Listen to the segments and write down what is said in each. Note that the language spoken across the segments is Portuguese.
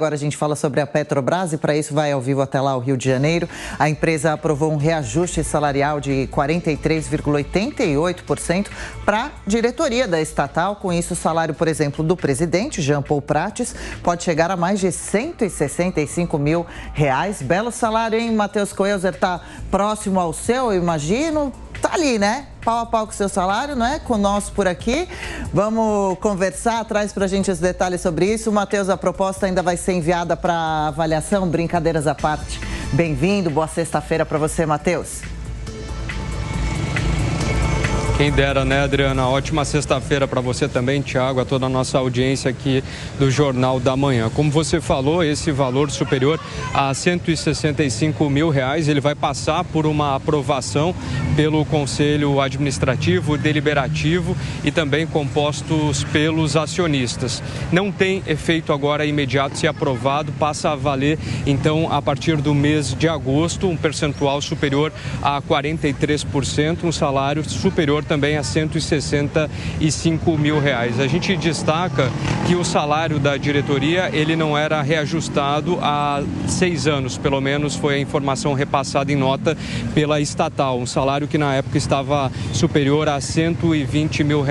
Agora a gente fala sobre a Petrobras e para isso vai ao vivo até lá ao Rio de Janeiro. A empresa aprovou um reajuste salarial de 43,88% para a diretoria da estatal. Com isso, o salário, por exemplo, do presidente, Jean Paul Prates, pode chegar a mais de R$165 mil. Belo salário, hein? Matheus Coelzer está próximo ao seu, eu imagino. Tá ali, né? Pau a pau com o seu salário, não é? Conosco por aqui. Vamos conversar, traz pra gente os detalhes sobre isso. Matheus, a proposta ainda vai ser enviada para avaliação, brincadeiras à parte. Bem-vindo, boa sexta-feira para você, Matheus. Quem dera, né, Adriana? Ótima sexta-feira para você também, Thiago, a toda a nossa audiência aqui do Jornal da Manhã. Como você falou, esse valor superior a R$165 mil, ele vai passar por uma aprovação pelo Conselho Administrativo, Deliberativo e também compostos pelos acionistas. Não tem efeito agora imediato, se aprovado, passa a valer, então, a partir do mês de agosto, um percentual superior a 43%, um salário superior também a R$165 mil. A gente destaca que o salário da diretoria, ele não era reajustado há 6 anos, pelo menos foi a informação repassada em nota pela estatal, um salário que na época estava superior a R$120 mil.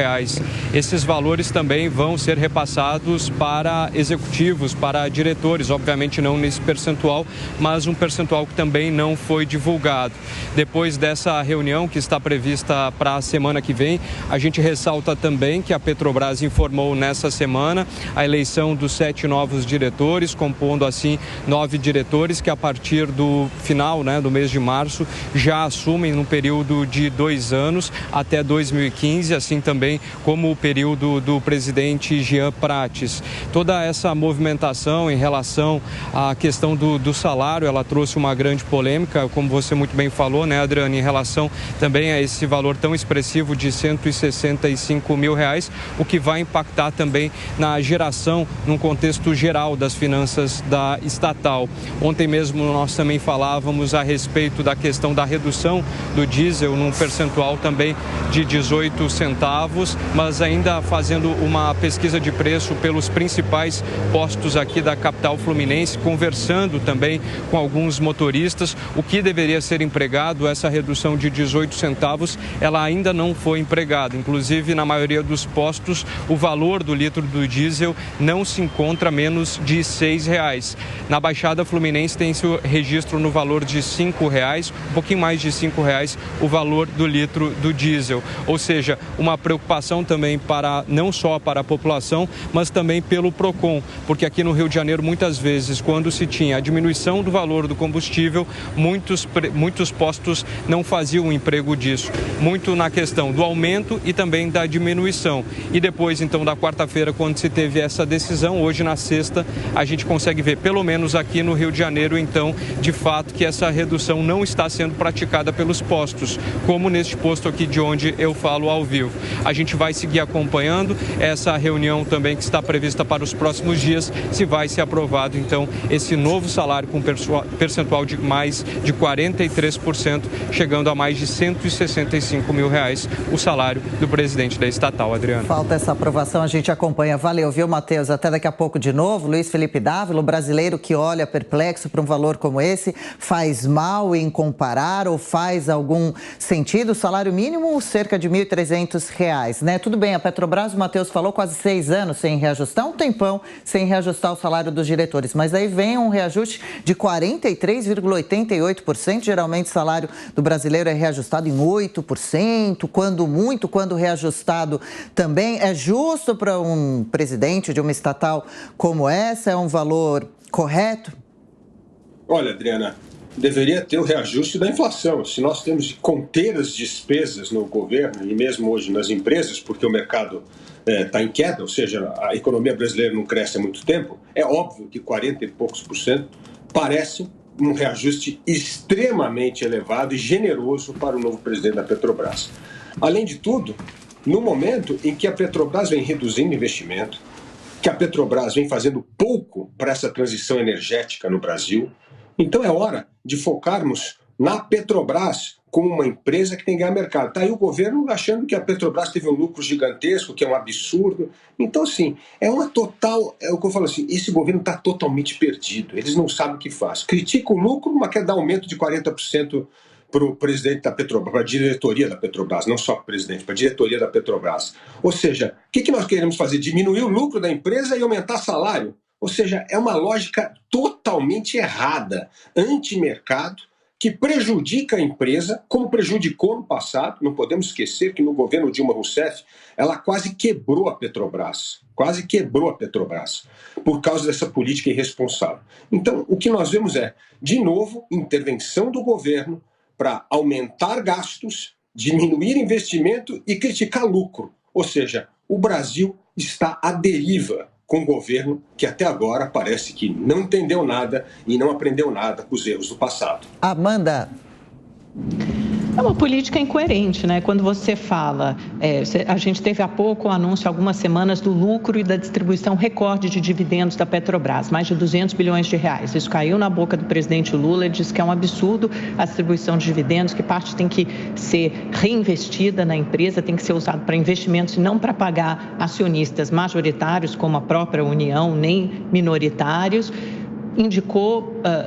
Esses valores também vão ser repassados para executivos, para diretores, obviamente não nesse percentual, mas um percentual que também não foi divulgado. Depois dessa reunião que está prevista para a semana que vem, a gente ressalta também que a Petrobras informou nessa semana a eleição dos 7 novos diretores, compondo assim 9 diretores que a partir do final, do mês de março já assumem no período de 2 anos até 2015, assim também como o período do presidente Jean Prates. Toda essa movimentação em relação à questão do salário, ela trouxe uma grande polêmica, como você muito bem falou, Adriana, em relação também a esse valor tão expressivo de R$165 mil, o que vai impactar também na geração, num contexto geral das finanças da estatal. Ontem mesmo nós também falávamos a respeito da questão da redução do diesel num percentual também de 18 centavos, mas ainda fazendo uma pesquisa de preço pelos principais postos aqui da capital fluminense, conversando também com alguns motoristas, o que deveria ser empregado, essa redução de 18 centavos, ela ainda não foi empregado. Inclusive, na maioria dos postos, o valor do litro do diesel não se encontra menos de R$6. Na Baixada Fluminense tem seu registro no valor de R$5, um pouquinho mais de R$5 o valor do litro do diesel. Ou seja, uma preocupação também não só para a população, mas também pelo Procon, porque aqui no Rio de Janeiro, muitas vezes, quando se tinha a diminuição do valor do combustível, muitos postos não faziam o emprego disso. Muito na questão do aumento e também da diminuição. E depois, então, da quarta-feira, quando se teve essa decisão, hoje na sexta, a gente consegue ver, pelo menos aqui no Rio de Janeiro, então, de fato, que essa redução não está sendo praticada pelos postos, como neste posto aqui de onde eu falo ao vivo. A gente vai seguir acompanhando essa reunião também que está prevista para os próximos dias, se vai ser aprovado, então, esse novo salário com percentual de mais de 43%, chegando a mais de R$165 mil, o salário do presidente da estatal, Adriana. Falta essa aprovação, a gente acompanha. Valeu, viu, Matheus? Até daqui a pouco de novo. Luiz Felipe Dávila, o brasileiro que olha perplexo para um valor como esse, faz mal em comparar ou faz algum sentido? O salário mínimo, cerca de R$1.300, né? Tudo bem, a Petrobras, o Matheus falou, quase 6 anos sem reajustar, um tempão sem reajustar o salário dos diretores. Mas aí vem um reajuste de 43,88%. Geralmente o salário do brasileiro é reajustado em 8%. Quando muito, quando reajustado também. É justo para um presidente de uma estatal como essa? É um valor correto? Olha, Adriana, deveria ter o reajuste da inflação. Se nós temos de conter as despesas no governo e mesmo hoje nas empresas, porque o mercado está em queda, ou seja, a economia brasileira não cresce há muito tempo, é óbvio que 40 e poucos por cento parece um reajuste extremamente elevado e generoso para o novo presidente da Petrobras. Além de tudo, no momento em que a Petrobras vem reduzindo investimento, que a Petrobras vem fazendo pouco para essa transição energética no Brasil, então é hora de focarmos na Petrobras como uma empresa que tem que ganhar mercado. Está aí o governo achando que a Petrobras teve um lucro gigantesco, que é um absurdo. Então, assim, é uma total... É o que eu falo assim, esse governo está totalmente perdido. Eles não sabem o que faz. Critica o lucro, mas quer dar aumento de 40% para o presidente da Petrobras, para a diretoria da Petrobras, não só para o presidente, para a diretoria da Petrobras. Ou seja, o que nós queremos fazer? Diminuir o lucro da empresa e aumentar salário? Ou seja, é uma lógica totalmente errada, anti-mercado, que prejudica a empresa, como prejudicou no passado. Não podemos esquecer que no governo Dilma Rousseff, ela quase quebrou a Petrobras, por causa dessa política irresponsável. Então, o que nós vemos é, de novo, intervenção do governo para aumentar gastos, diminuir investimento e criticar lucro. Ou seja, o Brasil está à deriva com um governo que até agora parece que não entendeu nada e não aprendeu nada com os erros do passado. Amanda. É uma política incoerente, né? Quando você fala, a gente teve há pouco o anúncio, algumas semanas, do lucro e da distribuição recorde de dividendos da Petrobras, mais de 200 bilhões de reais. Isso caiu na boca do presidente Lula, ele disse que é um absurdo a distribuição de dividendos, que parte tem que ser reinvestida na empresa, tem que ser usado para investimentos e não para pagar acionistas majoritários, como a própria União, nem minoritários.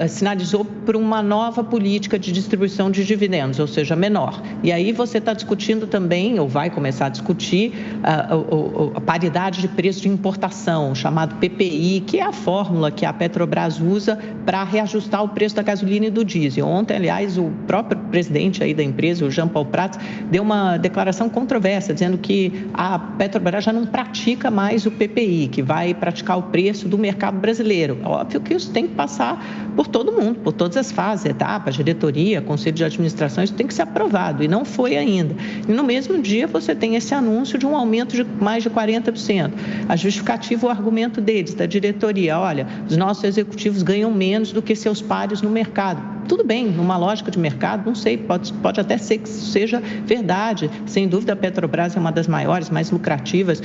Sinalizou por uma nova política de distribuição de dividendos, ou seja, menor. E aí você está discutindo também, ou vai começar a discutir, a paridade de preço de importação, chamado PPI, que é a fórmula que a Petrobras usa para reajustar o preço da gasolina e do diesel. Ontem, aliás, o próprio presidente aí da empresa, o Jean Paul Prats, deu uma declaração controversa, dizendo que a Petrobras já não pratica mais o PPI, que vai praticar o preço do mercado brasileiro. Óbvio que isso tem que passar por todo mundo, por todas as fases, etapas, diretoria, conselho de administração, isso tem que ser aprovado, e não foi ainda. E no mesmo dia você tem esse anúncio de um aumento de mais de 40%. A justificativa, o argumento deles, da diretoria, olha, os nossos executivos ganham menos do que seus pares no mercado. Tudo bem, numa lógica de mercado, não sei, pode até ser que isso seja verdade. Sem dúvida, a Petrobras é uma das maiores, mais lucrativas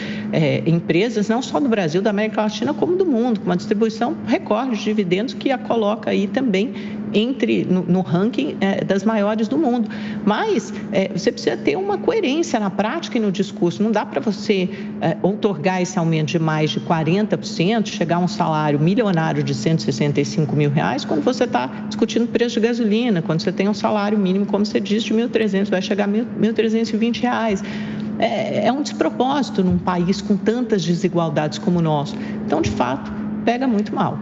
empresas, não só do Brasil, da América Latina, como do mundo, com uma distribuição recorde de dividendos que a coloca aí também no ranking das maiores do mundo. Mas você precisa ter uma coerência na prática e no discurso. Não dá para você outorgar esse aumento de mais de 40%, chegar a um salário milionário de 165 mil reais, quando você está discutindo preço de gasolina, quando você tem um salário mínimo, como você disse, de 1.300, vai chegar a 1.320 reais. É um despropósito num país com tantas desigualdades como o nosso. Então, de fato, pega muito mal.